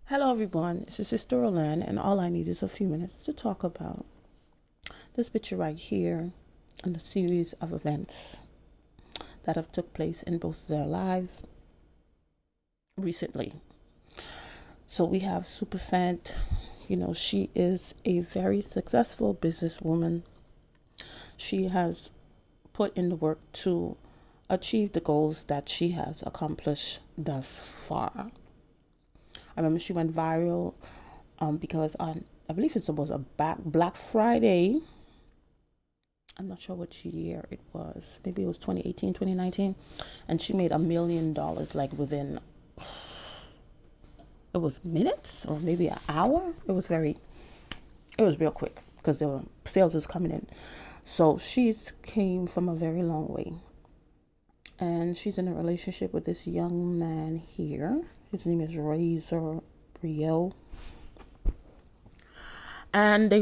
Hello, everyone. It's your sister Roland, and all I need is a few minutes to talk about this picture right here and the series of events that have took place in both their lives recently. So we have Supacent. She is a very successful businesswoman. She has put in the work to achieve the goals that she has accomplished thus far. I remember she went viral because on, I believe it was a Black Friday. I'm not sure which year it was. Maybe it was 2018, 2019. And she made $1 million like within, it was minutes or maybe an hour. It was real quick because there were sales was coming in. So she's came from a very long way. And she's in a relationship with this young man here. His name is Rayzor. And they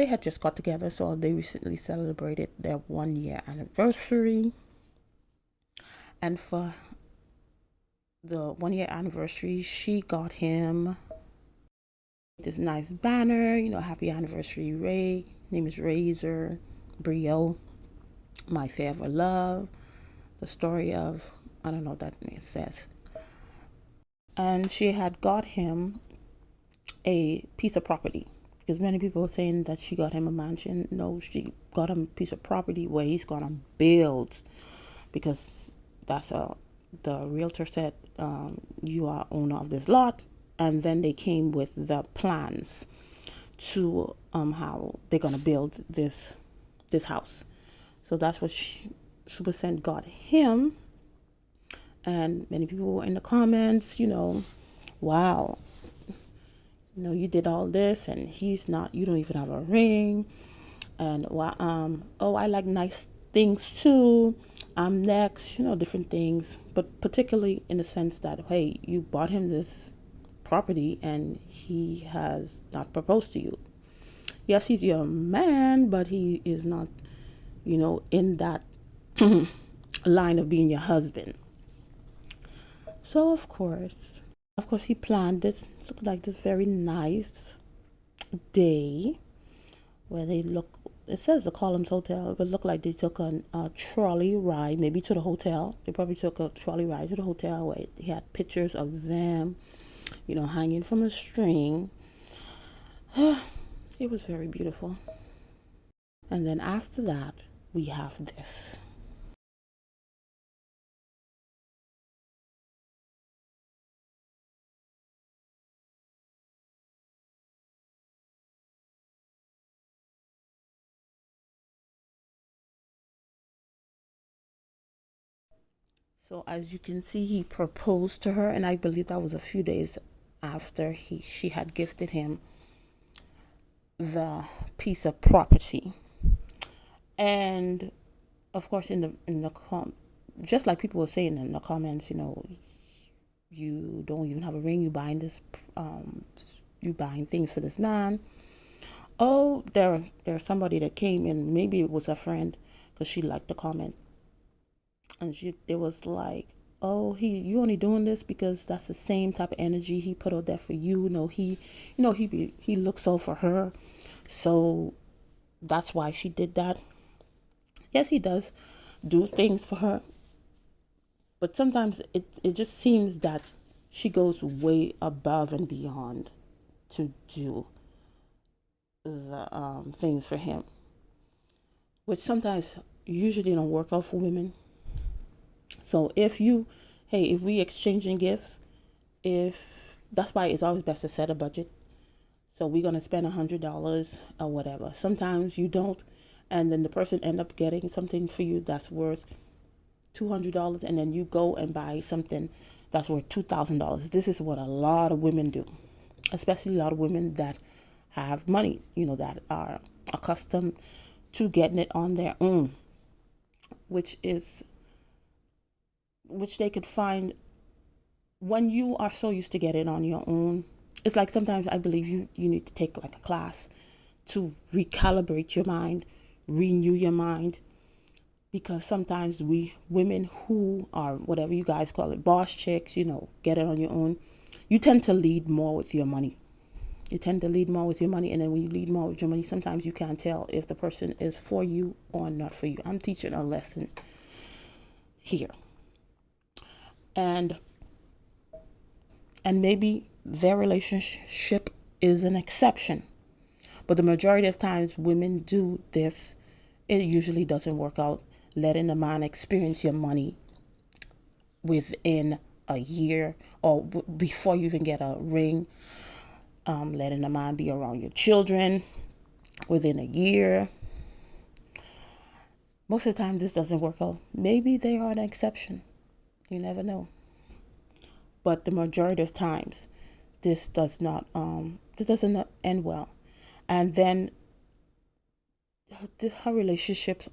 had just got together, so they recently celebrated their 1 year anniversary. And for the 1 year anniversary, she got him this nice banner, happy anniversary, Ray. Name is Rayzor Brio, my forever love. The story of, I don't know what that it says. And she had got him a piece of property, because many people are saying that she got him a mansion. No, she got him a piece of property where he's gonna build, because the realtor said, you are owner of this lot. And then they came with the plans to how they're gonna build this house. So that's what Supacent got him. And many people were in the comments, wow, you did all this and he's not, you don't even have a ring. And oh, I like nice things too. I'm next, different things. But particularly in the sense that, hey, you bought him this property and he has not proposed to you. Yes, he's your man, but he is not, in that line of being your husband. So of course, he planned this, looked like this very nice day where it says the Columns Hotel, but it looked like they took a trolley ride, maybe to the hotel. They probably took a trolley ride to the hotel where he had pictures of them, hanging from a string. It was very beautiful. And then after that, we have this. So as you can see, he proposed to her, and I believe that was a few days after she had gifted him the piece of property. And of course, just like people were saying in the comments, you don't even have a ring. You buying things for this man. Oh, there's somebody that came in. Maybe it was a friend, because she liked the comment, and there was like, oh, you only doing this because that's the same type of energy he put out there for you. He looks so for her, so that's why she did that. Yes, he does do things for her, but sometimes it just seems that she goes way above and beyond to do the things for him, which sometimes usually don't work out for women. So if we exchanging gifts, if that's why it's always best to set a budget. So we're gonna spend $100 or whatever. Sometimes you don't, and then the person end up getting something for you that's worth $200, and then you go and buy something that's worth $2,000. This is what a lot of women do, especially a lot of women that have money, that are accustomed to getting it on their own, which they could find when you are so used to get it on your own. It's like sometimes I believe you need to take like a class to recalibrate your mind, renew your mind, because sometimes we women who are whatever you guys call it, boss chicks, get it on your own, you tend to lead more with your money. You tend to lead more with your money, and then when you lead more with your money, sometimes you can't tell if the person is for you or not for you. I'm teaching a lesson here. And maybe their relationship is an exception. But the majority of times women do this, it usually doesn't work out. Letting the man experience your money within a year or before you even get a ring. Letting the man be around your children within a year. Most of the time this doesn't work out. Maybe they are an exception. You never know. But the majority of times this doesn't end well. And then her relationships,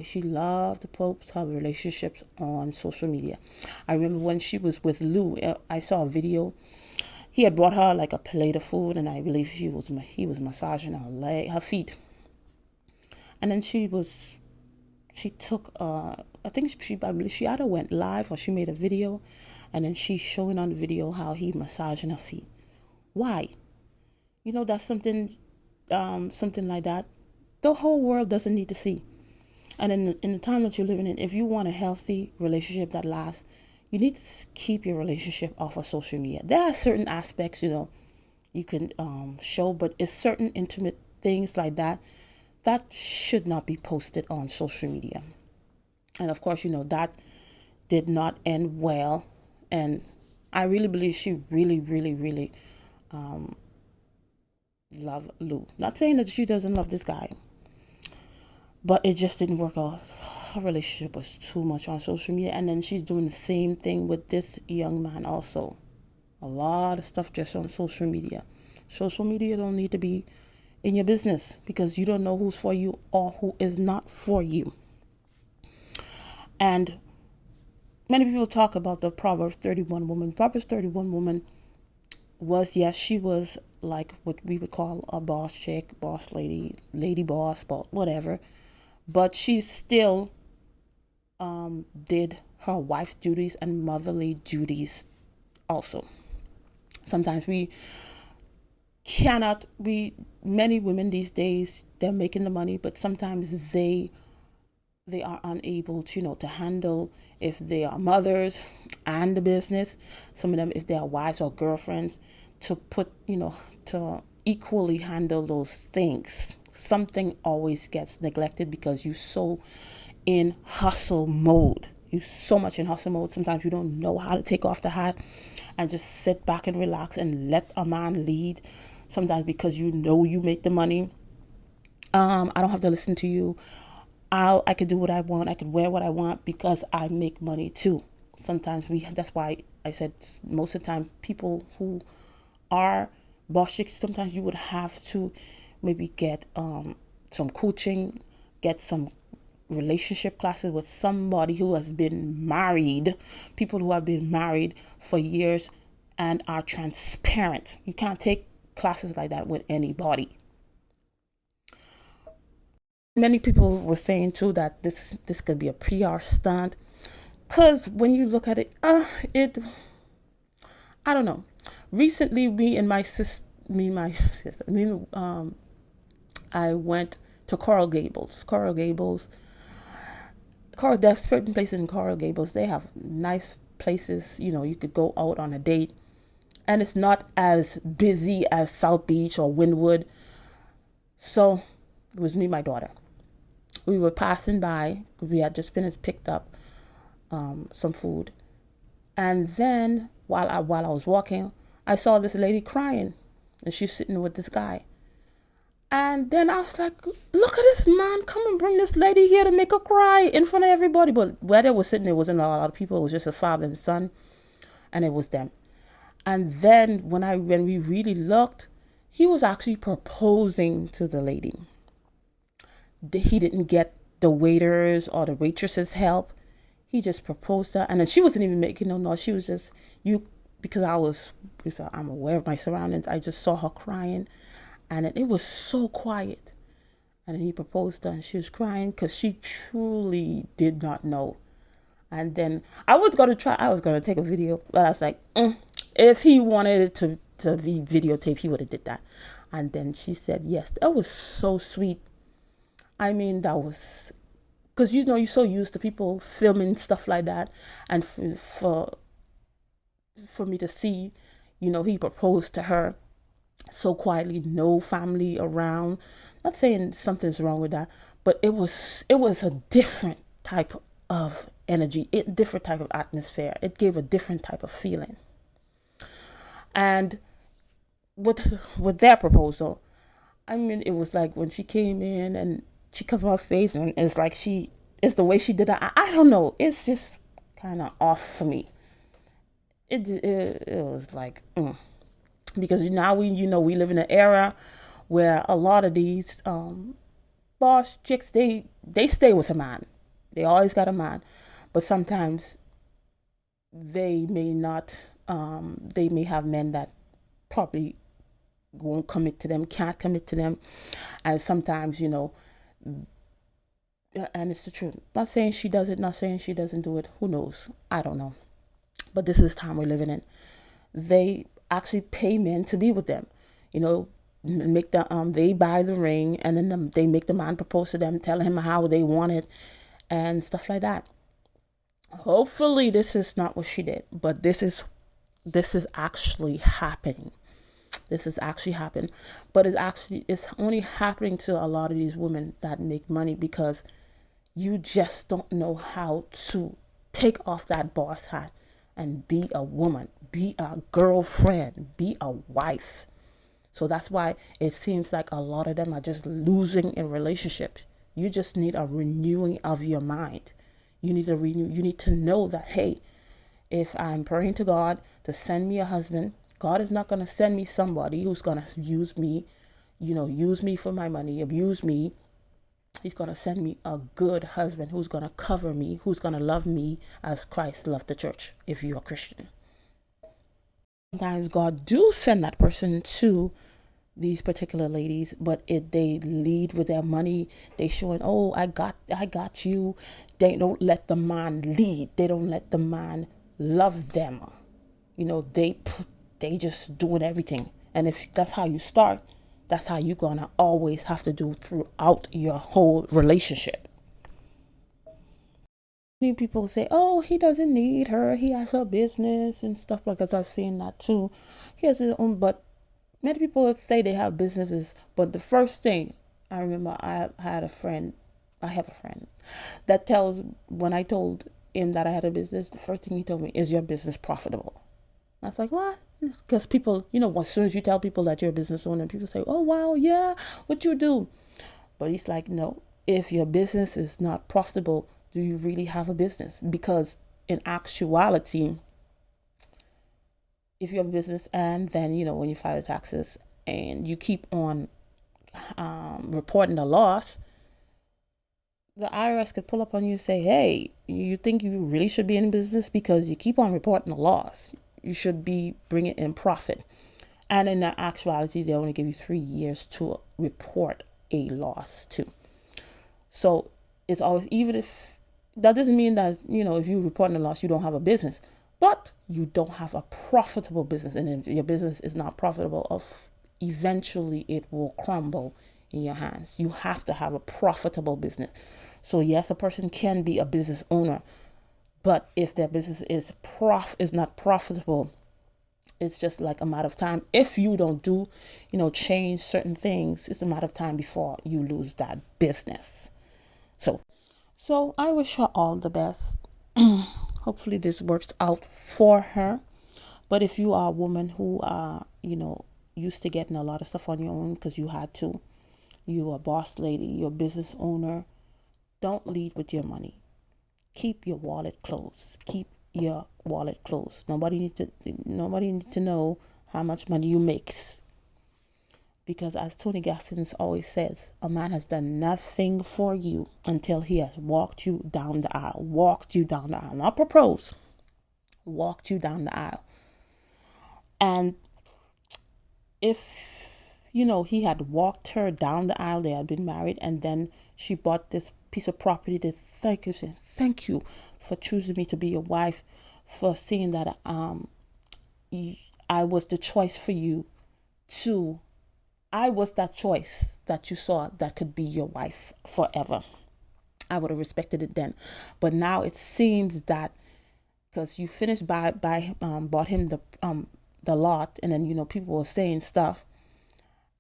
she loved to post her relationships on social media. I remember when she was with Lou, I saw a video. He had brought her like a plate of food, and I believe he was massaging her feet. And then she took I think she either went live or she made a video, and then she's showing on the video how he massaging her feet. Why? That's something like that the whole world doesn't need to see. And in the time that you're living in, if you want a healthy relationship that lasts, you need to keep your relationship off of social media. There are certain aspects, you can show, but it's certain intimate things like that should not be posted on social media. And of course, that did not end well. And I really believe she really, really, really loved Lou. Not saying that she doesn't love this guy, but it just didn't work out. Her relationship was too much on social media. And then she's doing the same thing with this young man also. A lot of stuff just on social media. Social media don't need to be in your business, because you don't know who's for you or who is not for you. And many people talk about the Proverbs 31 woman. Proverbs 31 woman she was like what we would call a boss chick, boss lady, lady boss, whatever. But she still did her wife duties and motherly duties also. Sometimes many women these days, they're making the money, but sometimes they are unable to handle, if they are mothers and the business. Some of them, if they are wives or girlfriends, to equally handle those things. Something always gets neglected because you're so in hustle mode. You're so much in hustle mode. Sometimes you don't know how to take off the hat and just sit back and relax and let a man lead. Sometimes because you make the money. I don't have to listen to you. I could do what I want. I could wear what I want because I make money too. Sometimes that's why I said most of the time people who are boss chicks, sometimes you would have to maybe get some coaching, get some relationship classes with somebody who has been married, people who have been married for years and are transparent. You can't take classes like that with anybody. Many people were saying too that this could be a PR stunt, because when you look at it, I don't know. Recently, I went to Coral Gables. There's certain places in Coral Gables, they have nice places. You could go out on a date, and it's not as busy as South Beach or Wynwood. So it was me and my daughter. We were passing by. We had just picked up some food, and then while I was walking, I saw this lady crying, and she's sitting with this guy. And then I was like, look at this man, come and bring this lady here to make her cry in front of everybody. But where they were sitting, there wasn't a lot of people. It was just a father and son, and it was them. And then when we really looked, he was actually proposing to the lady. He didn't get the waiters or the waitresses help. He just proposed to her, and then she wasn't even making no noise. She was just because I'm aware of my surroundings. I just saw her crying, and it was so quiet. And then he proposed to her, and she was crying because she truly did not know. And then I was gonna take a video, but I was like, If he wanted it to be videotaped, he would have did that. And then she said yes. That was so sweet. I mean, that was because you're so used to people filming stuff like that, and for me to see, he proposed to her so quietly, no family around. Not saying something's wrong with that, but it was a different type of energy, different type of atmosphere. It gave a different type of feeling. And with their proposal, I mean, it was like when she came in and she covered her face, and it's like it's the way she did it. I don't know. It's just kind of off for me. It was like, because now we live in an era where a lot of these boss chicks, they stay with a man. They always got a man, but sometimes they may not. They may have men that probably won't commit to them, can't commit to them, and sometimes and it's the truth. Not saying she does it, not saying she doesn't do it. Who knows? I don't know. But this is the time we're living in. They actually pay men to be with them. Make they buy the ring, and then they make the man propose to them, tell him how they want it, and stuff like that. Hopefully, this is not what she did, but this is actually happening. This is actually happening, but it's only happening to a lot of these women that make money because you just don't know how to take off that boss hat and be a woman, be a girlfriend, be a wife. So that's why it seems like a lot of them are just losing in relationships. You just need a renewing of your mind. You need to know that, hey, if I'm praying to God to send me a husband, God is not going to send me somebody who's going to use me, use me for my money, abuse me. He's going to send me a good husband who's going to cover me, who's going to love me as Christ loved the church, if you're a Christian. Sometimes God do send that person to these particular ladies, but they lead with their money. They showing, oh, I got you. They don't let the man lead. They don't let the man love them. They just doing everything. And if that's how you start, that's how you're gonna always have to do throughout your whole relationship. Many people say, oh, he doesn't need her, he has a business and stuff like that. I've seen that too. He has his own, but many people say they have businesses, but the first thing I remember, I have a friend that when I told him that I had a business, the first thing he told me, is your business profitable? I was like, what? Because people, as soon as you tell people that you're a business owner, people say, oh, wow, yeah, what you do? But he's like, no, if your business is not profitable, do you really have a business? Because in actuality, if you have a business and then, when you file taxes and you keep on reporting the loss, the IRS could pull up on you and say, hey, you think you really should be in business because you keep on reporting the loss. You should be bringing in profit. And in actuality, they only give you 3 years to report a loss too. So it's always, even if that doesn't mean that, if you report a loss, you don't have a business, but you don't have a profitable business. And if your business is not profitable, eventually it will crumble in your hands. You have to have a profitable business. So yes, a person can be a business owner, but if their business is not profitable, it's just like a matter of time. If you don't do, change certain things, it's a matter of time before you lose that business. So I wish her all the best. Hopefully this works out for her. But if you are a woman who are, used to getting a lot of stuff on your own because you had to, you're a boss lady, you're a business owner, don't lead with your money. Keep your wallet closed. Keep your wallet closed. Nobody needs to know how much money you make. Because as Tony Gaskins always says, a man has done nothing for you until he has walked you down the aisle. Walked you down the aisle. Not proposed. Walked you down the aisle. And if, he had walked her down the aisle, they had been married, and then she bought this piece of property to thank you for choosing me to be your wife, for seeing that I was the choice for you to, I was that choice that you saw that could be your wife forever. I would have respected it then. But now it seems that because you finished bought him the lot, and then people were saying stuff,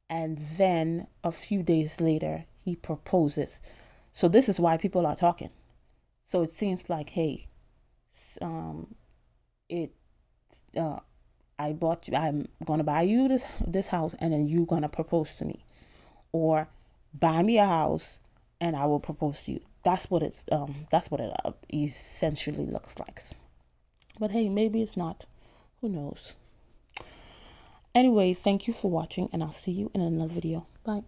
and then a few days later he proposes. So this is why people are talking. So it seems like, hey, it I'm gonna buy you this house, and then you gonna propose to me, or buy me a house and I will propose to you. That's what it essentially looks like. But hey, maybe it's not. Who knows? Anyway, thank you for watching, and I'll see you in another video. Bye.